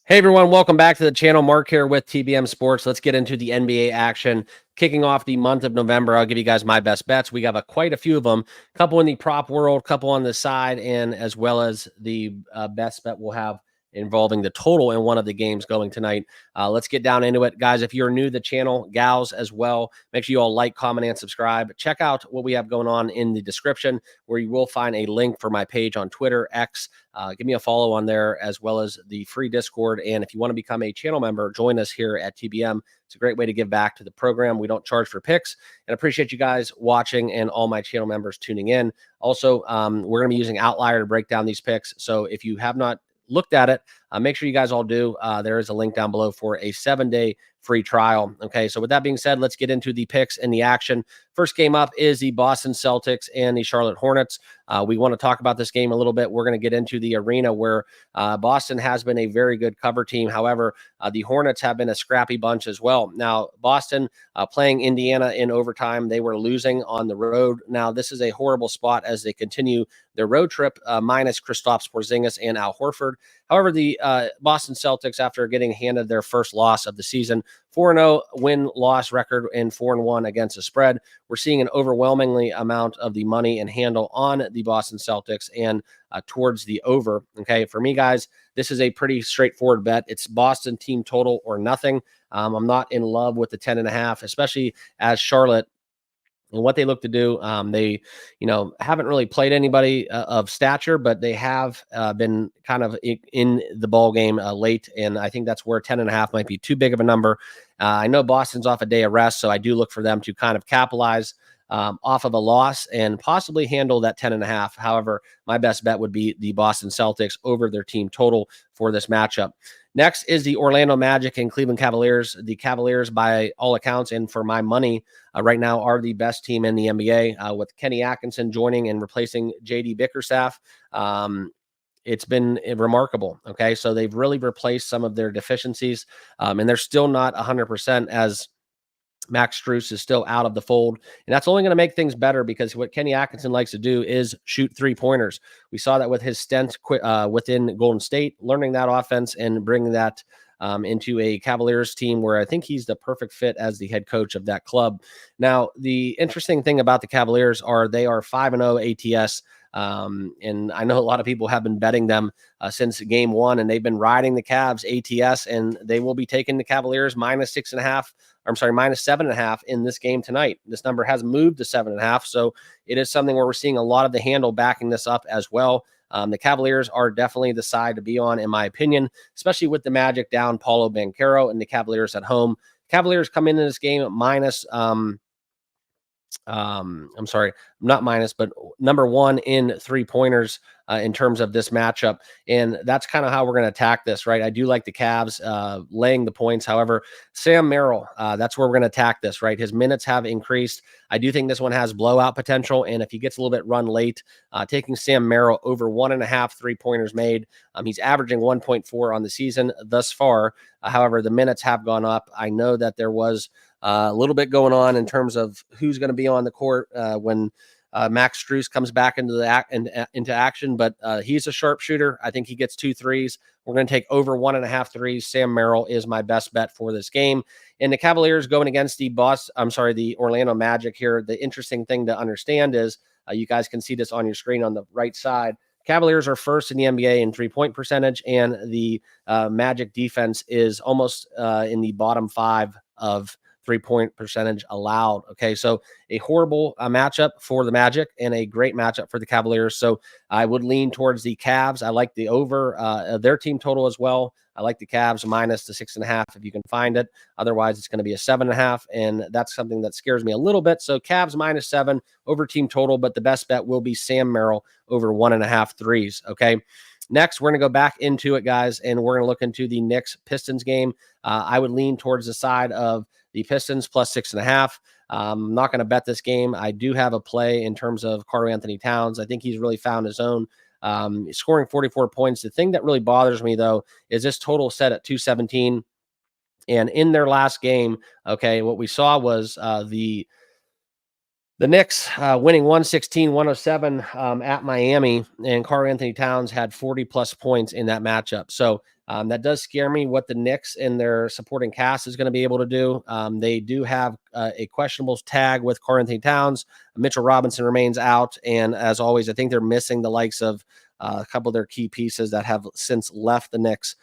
Hey everyone, welcome back to the channel. Mark here with TBM Sports. Let's get into the NBA action. Kicking off the month of November, I'll give you guys my best bets. We have quite a few of them, a couple in the prop world, couple on the side, and as well as the best bet we'll have involving the total in one of the games going tonight. Let's get down into it. Guys, if you're new to the channel, gals as well, make sure you all like, comment, and subscribe. Check out what we have going on in the description, where you will find a link for my page on Twitter, X. Give me a follow on there, as well as the free Discord. And if you want to become a channel member, join us here at TBM. It's a great way to give back to the program. We don't charge for picks, and appreciate you guys watching and all my channel members tuning in. Also, we're going to be using Outlier to break down these picks. So if you have not looked at it, make sure you guys all do. There is a link down below for a 7-day free trial. Okay, so with that being said, let's get into the picks and the action. First game up is the Boston Celtics and the Charlotte Hornets. We want to talk about this game a little bit. We're going to get into the arena where Boston has been a very good cover team. However, the Hornets have been a scrappy bunch as well. Now, Boston playing Indiana in overtime, they were losing on the road. Now, this is a horrible spot as they continue their road trip, minus Kristaps Porzingis and Al Horford. However, the Boston Celtics, after getting handed their first loss of the season, 4-0 win-loss record and 4-1 against the spread. We're seeing an overwhelmingly amount of the money and handle on the Boston Celtics and towards the over. Okay, for me, guys, this is a pretty straightforward bet. It's Boston team total or nothing. I'm not in love with the 10.5, especially as Charlotte and what they look to do. They, haven't really played anybody of stature, but they have been kind of in the ball game late, and I think that's where 10.5 might be too big of a number. I know Boston's off a day of rest, so I do look for them to kind of capitalize off of a loss and possibly handle that 10.5. However, my best bet would be the Boston Celtics over their team total for this matchup. Next is the Orlando Magic and Cleveland Cavaliers. The Cavaliers, by all accounts, and for my money, right now are the best team in the NBA, with Kenny Atkinson joining and replacing J.D. Bickerstaff. It's been remarkable. Okay, so they've really replaced some of their deficiencies, and they're still not 100% as Max Strus is still out of the fold, and that's only going to make things better because what Kenny Atkinson likes to do is shoot three-pointers. We saw that with his stint within Golden State, learning that offense and bringing that into a Cavaliers team where I think he's the perfect fit as the head coach of that club. Now, the interesting thing about the Cavaliers are they are 5-0 ATS. And I know a lot of people have been betting them since game one, and they've been riding the Cavs ATS, and they will be taking the Cavaliers minus 7.5 in this game tonight. This number has moved to 7.5, so it is something where we're seeing a lot of the handle backing this up as well. The Cavaliers are definitely the side to be on, in my opinion, especially with the Magic down Paulo Banchero and the Cavaliers at home. Cavaliers come into this game minus I'm sorry, not minus, but number one in three-pointers in terms of this matchup. And that's kind of how we're going to attack this, right? I do like the Cavs laying the points. However, Sam Merrill, that's where we're going to attack this, right? His minutes have increased. I do think this one has blowout potential. And if he gets a little bit run late, taking Sam Merrill over 1.5 three-pointers made, he's averaging 1.4 on the season thus far. However, the minutes have gone up. I know that there was a little bit going on in terms of who's going to be on the court when Max Strus comes back into into action, but he's a sharpshooter. I think he gets 2 threes. We're going to take over 1.5 threes. Sam Merrill is my best bet for this game. And the Cavaliers going against the Orlando Magic here. The interesting thing to understand is you guys can see this on your screen on the right side. Cavaliers are first in the NBA in three-point percentage, and the Magic defense is almost in the bottom 5 of three-point percentage allowed. Okay, so a horrible matchup for the Magic and a great matchup for the Cavaliers. So I would lean towards the Cavs. I like the over their team total as well. I like the Cavs minus the 6.5 if you can find it. Otherwise, it's going to be a 7.5, and that's something that scares me a little bit. So Cavs minus 7 over team total, but the best bet will be Sam Merrill over 1.5 threes. Okay. Next, we're going to go back into it, guys, and we're going to look into the Knicks-Pistons game. I would lean towards the side of the Pistons plus 6.5. I'm not going to bet this game. I do have a play in terms of Karl-Anthony Towns. I think he's really found his own, scoring 44 points. The thing that really bothers me, though, is this total set at 217. And in their last game, okay, what we saw was the Knicks winning 116-107 at Miami, and Karl-Anthony Towns had 40-plus points in that matchup. So That does scare me what the Knicks and their supporting cast is going to be able to do. They do have a questionable tag with Karl-Anthony Towns. Mitchell Robinson remains out. And as always, I think they're missing the likes of a couple of their key pieces that have since left the Knicks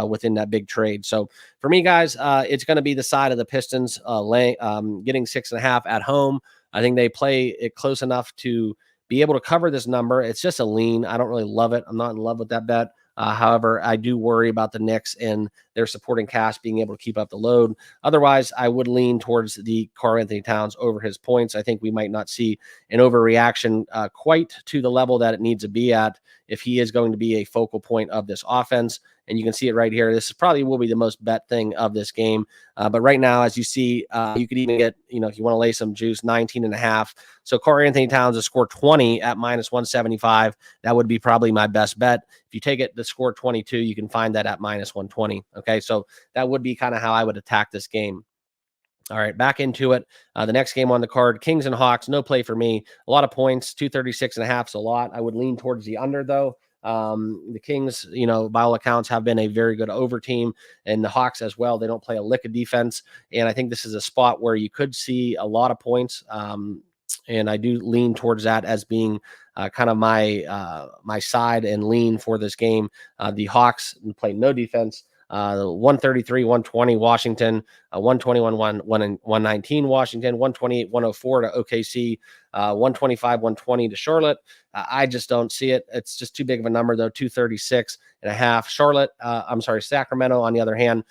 within that big trade. So for me, guys, it's going to be the side of the Pistons getting 6.5 at home. I think they play it close enough to be able to cover this number. It's just a lean. I don't really love it. I'm not in love with that bet. However, I do worry about the Knicks and their supporting cast being able to keep up the load. Otherwise, I would lean towards the Karl-Anthony Towns over his points. I think we might not see an overreaction quite to the level that it needs to be at if he is going to be a focal point of this offense. And you can see it right here. This probably will be the most bet thing of this game. But right now, as you see, you could even get, if you want to lay some juice, 19.5. So Karl-Anthony Towns has scored 20 at -175. That would be probably my best bet. If you take it to score 22, you can find that at -120. Okay, so that would be kind of how I would attack this game. All right, back into it. The next game on the card, Kings and Hawks, no play for me. A lot of points, 236.5 is a lot. I would lean towards the under, though. The Kings, by all accounts, have been a very good over team, and the Hawks as well. They don't play a lick of defense, and I think this is a spot where you could see a lot of points. And I do lean towards that as being kind of my side and lean for this game. The Hawks play no defense. 133, 120 Washington, 121, 119 Washington, 128, 104 to OKC, 125, 120 to Charlotte. I just don't see it. It's just too big of a number, though. 236.5. Sacramento, on the other hand,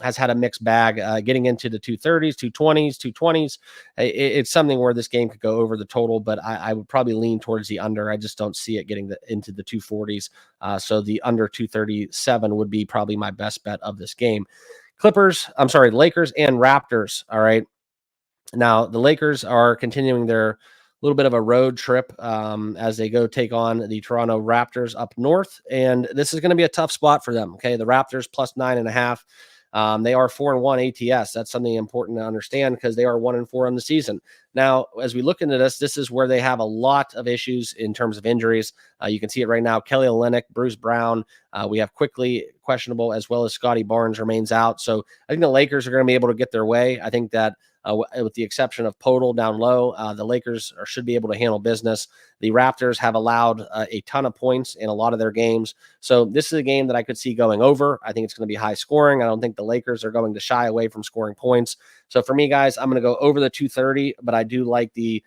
has had a mixed bag, getting into the 230s, 220s, 220s. It's something where this game could go over the total, but I would probably lean towards the under. I just don't see it getting into the 240s. So the under 237 would be probably my best bet of this game. Lakers and Raptors. All right. Now, the Lakers are continuing their little bit of a road trip as they go take on the Toronto Raptors up north. And this is going to be a tough spot for them. Okay. The Raptors plus 9.5. They are 4-1 ATS. That's something important to understand because they are 1-4 on the season. Now, as we look into this is where they have a lot of issues in terms of injuries. You can see it right now. Kelly Olynyk, Bruce Brown. We have quickly questionable, as well as Scotty Barnes remains out. So I think the Lakers are going to be able to get their way. I think that with the exception of Podol down low, the Lakers should be able to handle business. The Raptors have allowed a ton of points in a lot of their games. So this is a game that I could see going over. I think it's going to be high scoring. I don't think the Lakers are going to shy away from scoring points. So for me, guys, I'm going to go over the 230, but I do like the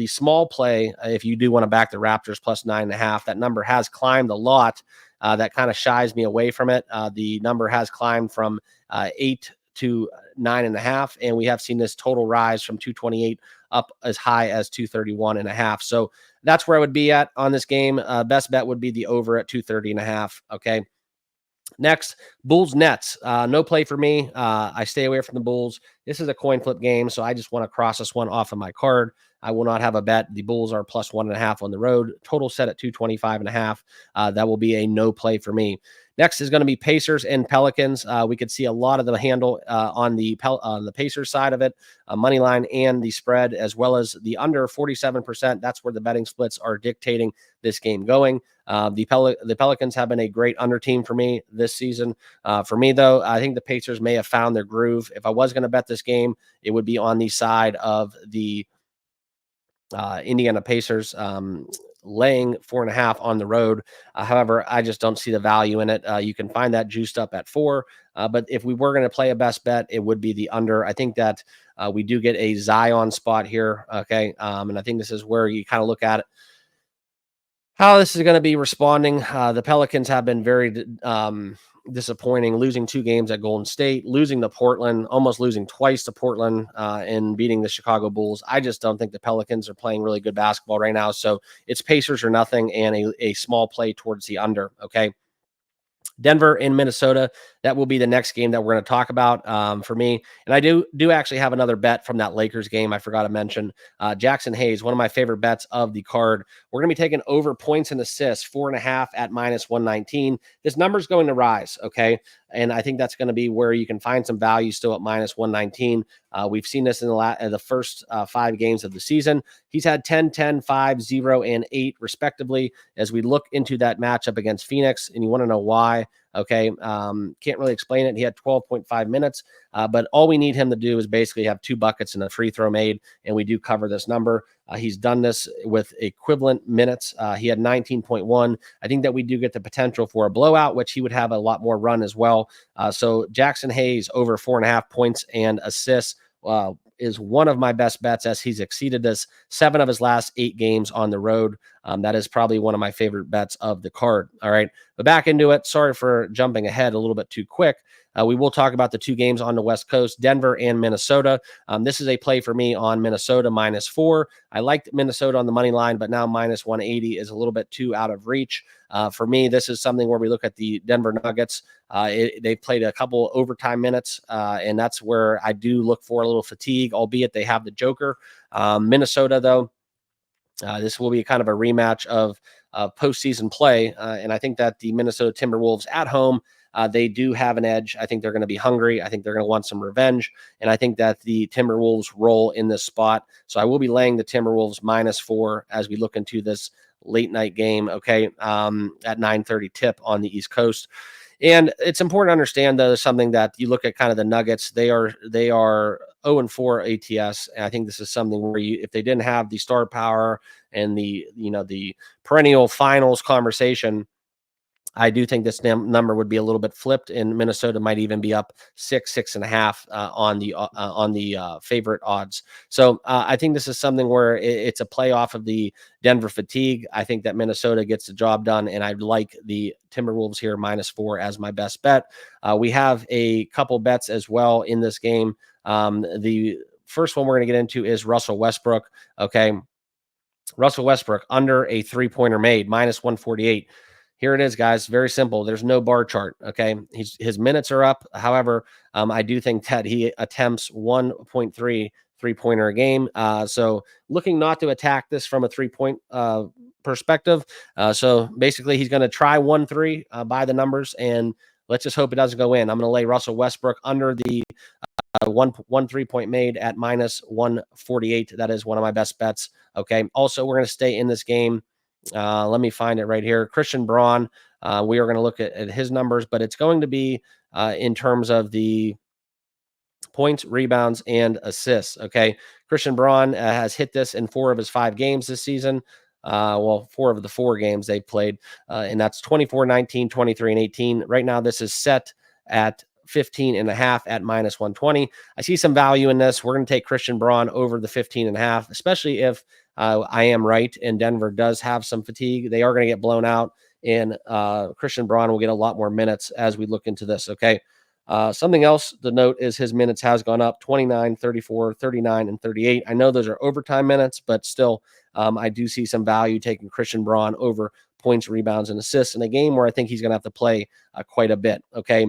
small play. If you do want to back the Raptors plus 9.5, that number has climbed a lot. That kind of shies me away from it. The number has climbed from 8 to 9.5, and we have seen this total rise from 228 up as high as 231.5. So that's where I would be at on this game. Best bet would be the over at 230.5. Okay. Next, Bulls Nets. No play for me. I stay away from the Bulls. This is a coin flip game, so I just want to cross this one off of my card. I will not have a bet. The Bulls are plus 1.5 on the road. Total set at 225.5. That will be a no play for me. Next is going to be Pacers and Pelicans. We could see a lot of the handle on the Pacers side of it, money line and the spread, as well as the under 47%. That's where the betting splits are dictating this game going. The Pelicans have been a great under team for me this season. For me, though, I think the Pacers may have found their groove. If I was going to bet this game, it would be on the side of the Indiana Pacers, laying 4.5 on the road. However, I just don't see the value in it. You can find that juiced up at 4. But if we were going to play a best bet, it would be the under. I think that we do get a Zion spot here. Okay. And I think this is where you kind of look at it, how this is going to be responding. The Pelicans have been very disappointing, losing 2 games at Golden State, losing to Portland, almost losing twice to Portland, and beating the Chicago Bulls. I just don't think the Pelicans are playing really good basketball right now. So it's Pacers or nothing and a small play towards the under. Okay. Denver in Minnesota. That will be the next game that we're going to talk about for me. And I do actually have another bet from that Lakers game I forgot to mention. Jackson Hayes, one of my favorite bets of the card. We're We're going to be taking over points and assists, 4.5 at -119. This number is going to rise, okay? And I think that's going to be where you can find some value still at -119. We've seen this in the first 5 games of the season. He's had 10, 10, 5, 0, and 8, respectively, as we look into that matchup against Phoenix. And you want to know why? Okay. Can't really explain it. He had 12.5 minutes, but all we need him to do is basically have 2 buckets and a free throw made, and we do cover this number. He's done this with equivalent minutes. He had 19.1. I think that we do get the potential for a blowout, which he would have a lot more run as well. So Jackson Hayes over 4.5 points and assists is one of my best bets, as he's exceeded this 7 of his last 8 games on the road. That is probably one of my favorite bets of the card. All right, but back into it. Sorry for jumping ahead a little bit too quick. We will talk about the 2 games on the West Coast, Denver and Minnesota. This is a play for me on Minnesota -4. I liked Minnesota on the money line, but now -180 is a little bit too out of reach. For me, this is something where we look at the Denver Nuggets. They've played a couple overtime minutes, and that's where I do look for a little fatigue, albeit they have the Joker. Minnesota, though, this will be kind of a rematch of postseason play, and I think that the Minnesota Timberwolves at home, they do have an edge. I think they're going to be hungry. I think they're going to want some revenge, and I think that the Timberwolves roll in this spot. So I will be laying the Timberwolves -4 as we look into this late night game, okay, at 9:30 tip on the East Coast. And it's important to understand, though, something that you look at kind of the Nuggets. They are 0-4 ATS, and I think this is something where if they didn't have the star power and the perennial finals conversation, I do think this number would be a little bit flipped, and Minnesota might even be up 6.5 on the favorite odds. So I think this is something where it's a play off of the Denver fatigue. I think that Minnesota gets the job done, and I like the Timberwolves here -4 as my best bet. We have a couple bets as well in this game. The first one we're going to get into is Russell Westbrook. Okay, Russell Westbrook under a 3-pointer made -148. Here it is, guys. Very simple. There's no bar chart. Okay. His minutes are up. However, I do think that he attempts 1.3 3-pointer a game. So looking not to attack this from a 3-point perspective. So basically, he's going to try 1-3 by the numbers, and let's just hope it doesn't go in. I'm going to lay Russell Westbrook under the one 3-point made at -148. That is one of my best bets. Okay. Also, we're going to stay in this game. Let me find it right here. Christian Braun. We are going to look at his numbers, but it's going to be in terms of the points, rebounds, and assists. Okay. Christian Braun has hit this in 4 of his 5 games this season. 4 of the 4 games they played, and that's 24, 19, 23, and 18. Right now, this is set at 15.5 at -120. I see some value in this. We're going to take Christian Braun over the 15.5, especially if I am right and Denver does have some fatigue. They are going to get blown out, and Christian Braun will get a lot more minutes as we look into this. Okay. Something else to note is his minutes has gone up 29, 34, 39, and 38. I know those are overtime minutes, but still, I do see some value taking Christian Braun over points, rebounds, and assists in a game where I think he's going to have to play quite a bit. Okay.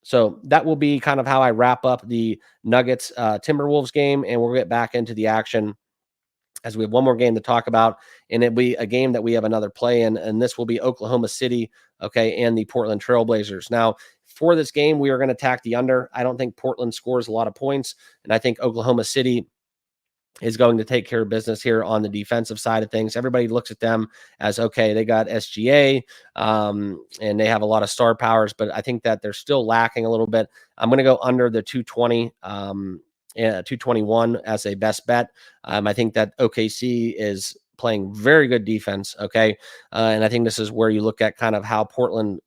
So that will be kind of how I wrap up the Nuggets Timberwolves game, and we'll get back into the action as we have one more game to talk about, and it'll be a game that we have another play in, and this will be Oklahoma City, okay, and the Portland Trailblazers. Now, for this game, we are going to attack the under. I don't think Portland scores a lot of points, and I think Oklahoma City is going to take care of business here on the defensive side of things. Everybody looks at them as, okay, they got SGA, and they have a lot of star powers, but I think that they're still lacking a little bit. I'm going to go under the 220, 221 as a best bet. I think that OKC is playing very good defense. Okay. And I think this is where you look at kind of how Portland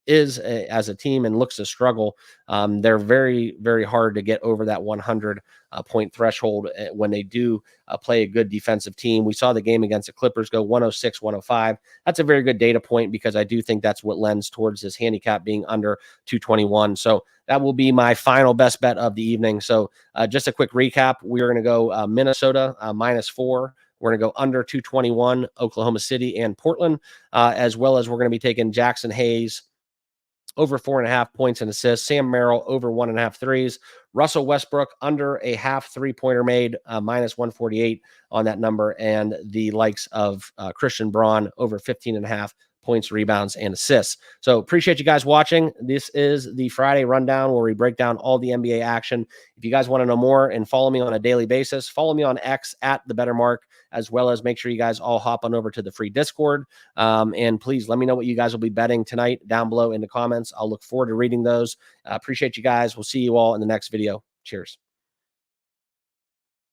is as a team and looks to struggle. They're very, very hard to get over that 100 point threshold when they do play a good defensive team. We saw the game against the Clippers go 106, 105. That's a very good data point because I do think that's what lends towards this handicap being under 221. So that will be my final best bet of the evening. So just a quick recap. We're going to go Minnesota -4. We're going to go under 221, Oklahoma City and Portland, as well as we're going to be taking Jackson Hayes over 4.5 points and assists. Sam Merrill over 1.5 threes. Russell Westbrook under a half 3-pointer made, minus 148 on that number. And the likes of Christian Braun over 15.5 points, rebounds, and assists. So appreciate you guys watching. This is the Friday rundown where we break down all the NBA action. If you guys want to know more and follow me on a daily basis, follow me on X at The Better Mark, as well as make sure you guys all hop on over to the free Discord. And please let me know what you guys will be betting tonight down below in the comments. I'll look forward to reading those. Appreciate you guys. We'll see you all in the next video. Cheers.